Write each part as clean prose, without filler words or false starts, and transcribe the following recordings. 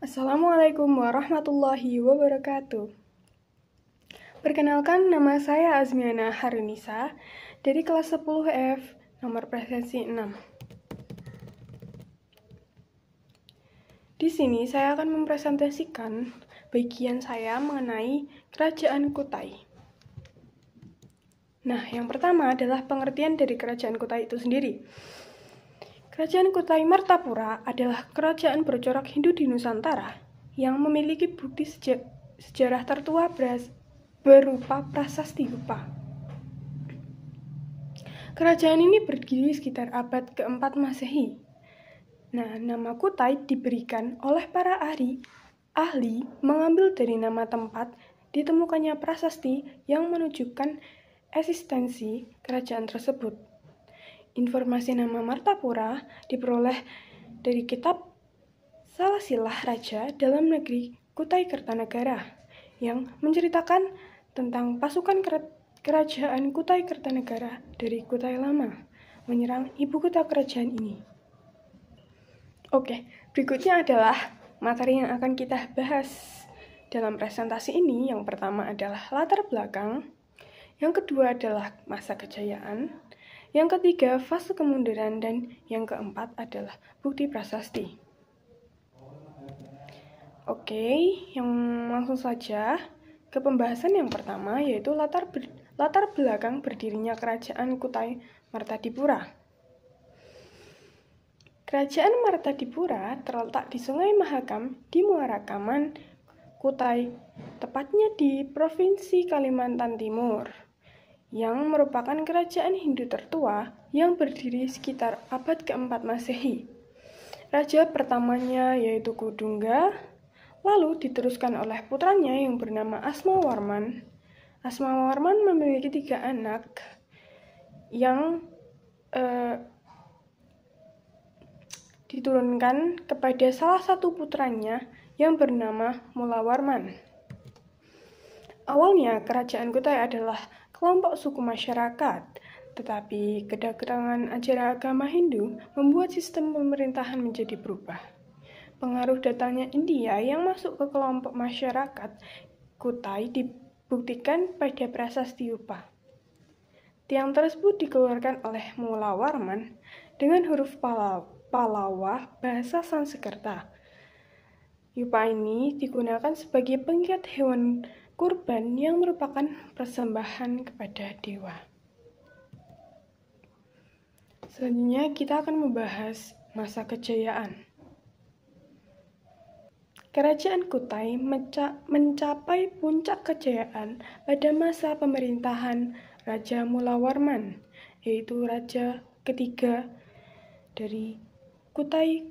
Assalamualaikum warahmatullahi wabarakatuh. Perkenalkan, nama saya Azmiana Harunisa dari kelas 10F, nomor presensi 6. Di sini saya akan mempresentasikan bagian saya mengenai Kerajaan Kutai. Nah, yang pertama adalah pengertian dari Kerajaan Kutai itu sendiri. Kerajaan Kutai Martapura adalah kerajaan bercorak Hindu di Nusantara yang memiliki bukti sejarah tertua berupa prasasti Yupa. Kerajaan ini berdiri sekitar abad ke-4 Masehi. Nah, nama Kutai diberikan oleh para ahli mengambil dari nama tempat ditemukannya prasasti yang menunjukkan eksistensi kerajaan tersebut. Informasi nama Martapura diperoleh dari kitab Salasilah Raja Dalam Negeri Kutai Kertanegara yang menceritakan tentang pasukan kerajaan Kutai Kertanegara dari Kutai Lama menyerang ibu kota kerajaan ini. Oke, berikutnya adalah materi yang akan kita bahas dalam presentasi ini. Yang pertama adalah latar belakang, yang kedua adalah masa kejayaan, yang ketiga fase kemunduran, dan yang keempat adalah bukti prasasti. Oke, yang langsung saja ke pembahasan yang pertama, yaitu latar belakang berdirinya Kerajaan Kutai Martadipura. Kerajaan Martadipura terletak di Sungai Mahakam di Muara Kaman, Kutai, tepatnya di Provinsi Kalimantan Timur, yang merupakan kerajaan Hindu tertua yang berdiri sekitar abad ke-4 Masehi. Raja pertamanya yaitu Kudungga, lalu diteruskan oleh putranya yang bernama Asmawarman. Asmawarman memiliki 3 anak yang diturunkan kepada salah satu putranya yang bernama Mulawarman. Awalnya kerajaan Kutai adalah kelompok suku masyarakat, tetapi kedatangan ajaran agama Hindu membuat sistem pemerintahan menjadi berubah. Pengaruh datangnya India yang masuk ke kelompok masyarakat Kutai dibuktikan pada prasasti Yupa. Tiang tersebut dikeluarkan oleh Mulawarman dengan huruf Palawa bahasa Sanskerta. Yupa ini digunakan sebagai pengikat hewan kurban yang merupakan persembahan kepada dewa. Selanjutnya kita akan membahas masa kejayaan. Kerajaan Kutai mencapai puncak kejayaan pada masa pemerintahan Raja Mulawarman, yaitu raja ketiga dari Kutai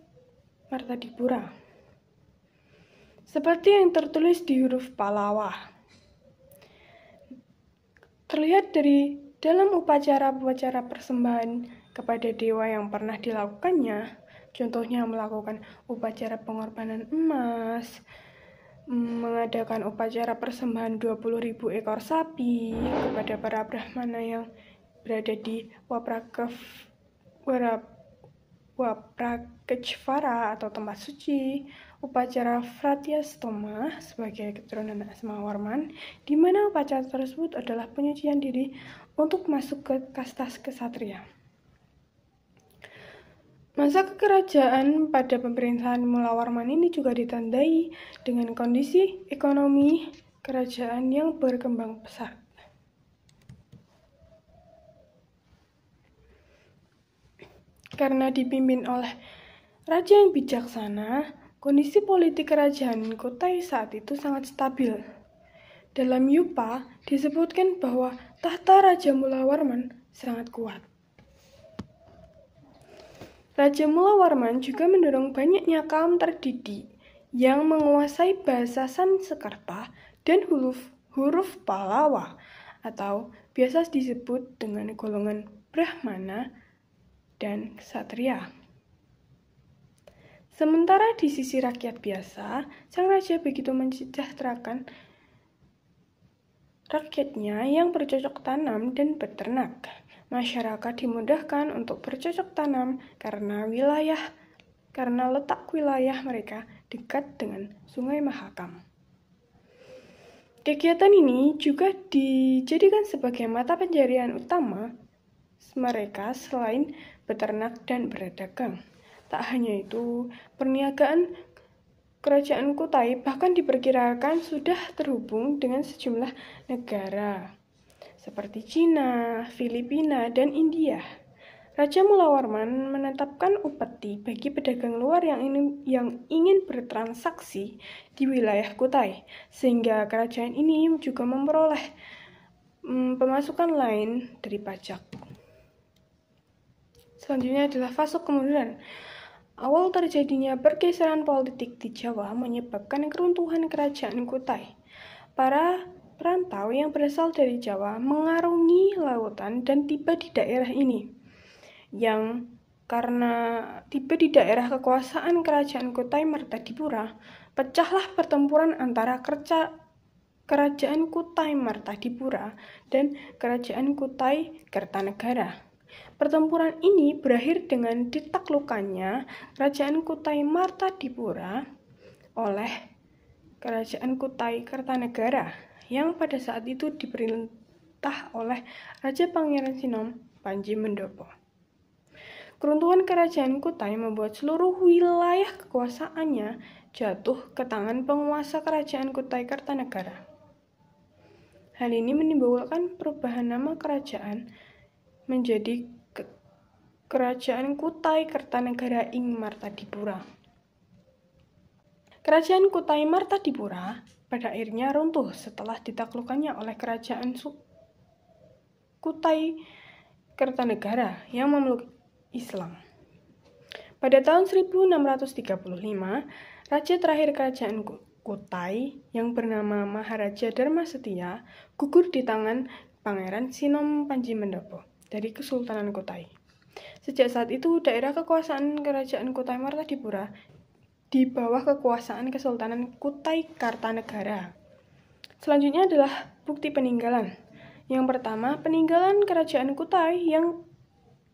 Martadipura. Seperti yang tertulis di huruf Palawa. Terlihat dari dalam upacara-upacara persembahan kepada dewa yang pernah dilakukannya, contohnya melakukan upacara pengorbanan emas, mengadakan upacara persembahan 20.000 ekor sapi kepada para brahmana yang berada di Waprakejvara atau tempat suci, upacara Fratyastoma sebagai keturunan Asmawarman, di mana upacara tersebut adalah penyucian diri untuk masuk ke kasta kesatria. Masa kekerajaan pada pemerintahan Mulawarman ini juga ditandai dengan kondisi ekonomi kerajaan yang berkembang pesat. Karena dipimpin oleh raja yang bijaksana, kondisi politik kerajaan Kutai saat itu sangat stabil. Dalam Yupa disebutkan bahwa tahta Raja Mulawarman sangat kuat. Raja Mulawarman juga mendorong banyaknya kaum terdidik yang menguasai bahasa Sanskerta dan huruf Palawa atau biasa disebut dengan golongan Brahmana dan Ksatria. Sementara di sisi rakyat biasa, sang raja begitu mensejahterakan rakyatnya yang bercocok tanam dan beternak. Masyarakat dimudahkan untuk bercocok tanam karena letak wilayah mereka dekat dengan Sungai Mahakam. Kegiatan ini juga dijadikan sebagai mata pencaharian utama mereka selain beternak dan berdagang. Tak hanya itu, perniagaan Kerajaan Kutai bahkan diperkirakan sudah terhubung dengan sejumlah negara seperti Cina, Filipina, dan India. Raja Mulawarman menetapkan upeti bagi pedagang luar yang ingin bertransaksi di wilayah Kutai, sehingga kerajaan ini juga memperoleh pemasukan lain dari pajak. Selanjutnya adalah fase kemunduran. Awal terjadinya pergeseran politik di Jawa menyebabkan keruntuhan kerajaan Kutai. Para perantau yang berasal dari Jawa mengarungi lautan dan tiba di daerah ini. Yang karena tiba di daerah kekuasaan kerajaan Kutai Martadipura, pecahlah pertempuran antara kerajaan Kutai Martadipura dan kerajaan Kutai Kertanegara. Pertempuran ini berakhir dengan ditaklukkannya kerajaan Kutai Martadipura oleh kerajaan Kutai Kertanegara yang pada saat itu diperintah oleh Raja Pangeran Sinom Panji Mendopo. Keruntuhan kerajaan Kutai membuat seluruh wilayah kekuasaannya jatuh ke tangan penguasa kerajaan Kutai Kertanegara. Hal ini menimbulkan perubahan nama kerajaan menjadi Kerajaan Kutai Kertanegara ing Martadipura. Kerajaan Kutai Martadipura pada akhirnya runtuh setelah ditaklukkannya oleh kerajaan Kutai Kertanegara yang memeluk Islam. Pada tahun 1635, raja terakhir kerajaan Kutai yang bernama Maharaja Dharmasetia gugur di tangan Pangeran Sinom Panji Mendopo dari Kesultanan Kutai. Sejak saat itu, daerah kekuasaan kerajaan Kutai Martadipura di bawah kekuasaan Kesultanan Kutai Kartanegara. Selanjutnya adalah bukti peninggalan. Yang pertama, peninggalan kerajaan Kutai yang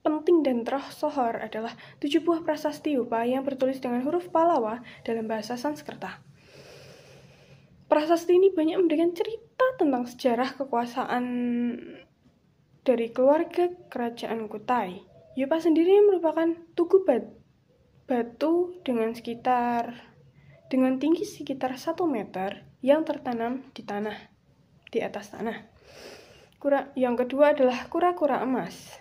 penting dan tersohor adalah 7 buah prasasti upa yang bertulis dengan huruf Pallawa dalam bahasa Sanskerta. Prasasti ini banyak memberikan cerita tentang sejarah kekuasaan dari keluarga kerajaan Kutai. Yupa sendiri merupakan tugu batu dengan tinggi sekitar 1 meter yang tertanam di atas tanah. Yang kedua adalah kura-kura emas.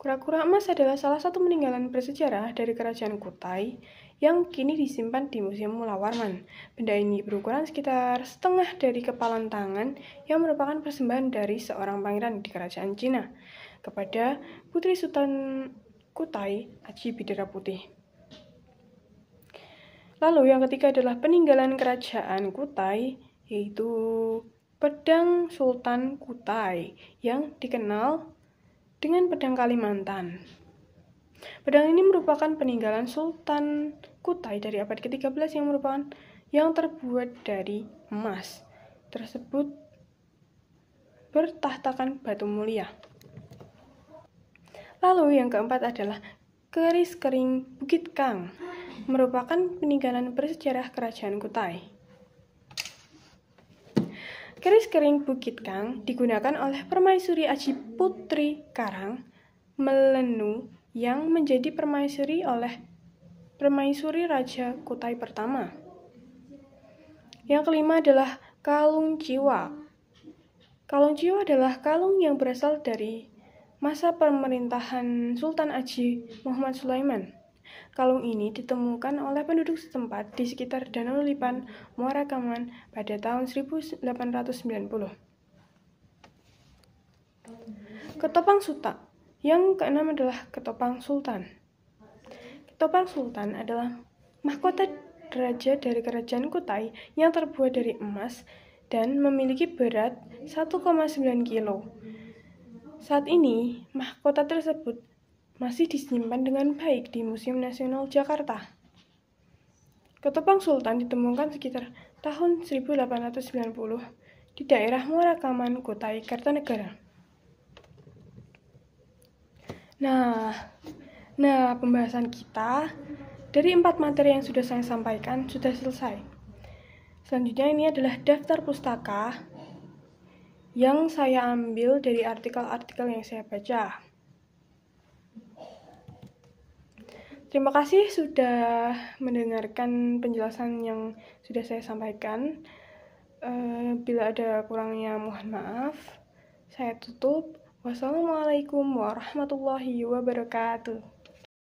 Kura-kura emas adalah salah satu peninggalan bersejarah dari kerajaan Kutai yang kini disimpan di Museum Mulawarman. Benda ini berukuran sekitar setengah dari kepalan tangan yang merupakan persembahan dari seorang pangeran di kerajaan Cina kepada Putri Sultan Kutai, Aji Bidara Putih. Lalu yang ketiga adalah peninggalan kerajaan Kutai, yaitu pedang Sultan Kutai yang dikenal dengan pedang Kalimantan. Pedang ini merupakan peninggalan Sultan Kutai dari abad ke-13 yang terbuat dari emas. Tersebut bertahtakan batu mulia. Lalu yang keempat adalah keris kering Bukit Kang, merupakan peninggalan bersejarah kerajaan Kutai. Keris kering Bukit Kang digunakan oleh Permaisuri Aji Putri Karang Melenu yang menjadi permaisuri Raja Kutai pertama. Yang kelima adalah kalung jiwa. Kalung jiwa adalah kalung yang berasal dari masa pemerintahan Sultan Aji Muhammad Sulaiman. Kalung ini ditemukan oleh penduduk setempat di sekitar Danau Lipan, Muara Kaman pada tahun 1890. Ketopang Suta. Yang keenam adalah ketopang Sultan. Ketopang Sultan adalah mahkota raja dari kerajaan Kutai yang terbuat dari emas dan memiliki berat 1,9 kilo. Saat ini, mahkota tersebut masih disimpan dengan baik di Museum Nasional Jakarta. Ketopang Sultan ditemukan sekitar tahun 1890 di daerah Muara Kaman, Kutai Kartanegara. Nah, pembahasan kita Dari 4 materi yang sudah saya sampaikan, sudah selesai. Selanjutnya ini adalah daftar pustaka yang saya ambil dari artikel-artikel yang saya baca. Terima kasih sudah mendengarkan penjelasan yang sudah saya sampaikan. Bila ada kurangnya mohon maaf. Saya tutup. Wassalamualaikum warahmatullahi wabarakatuh.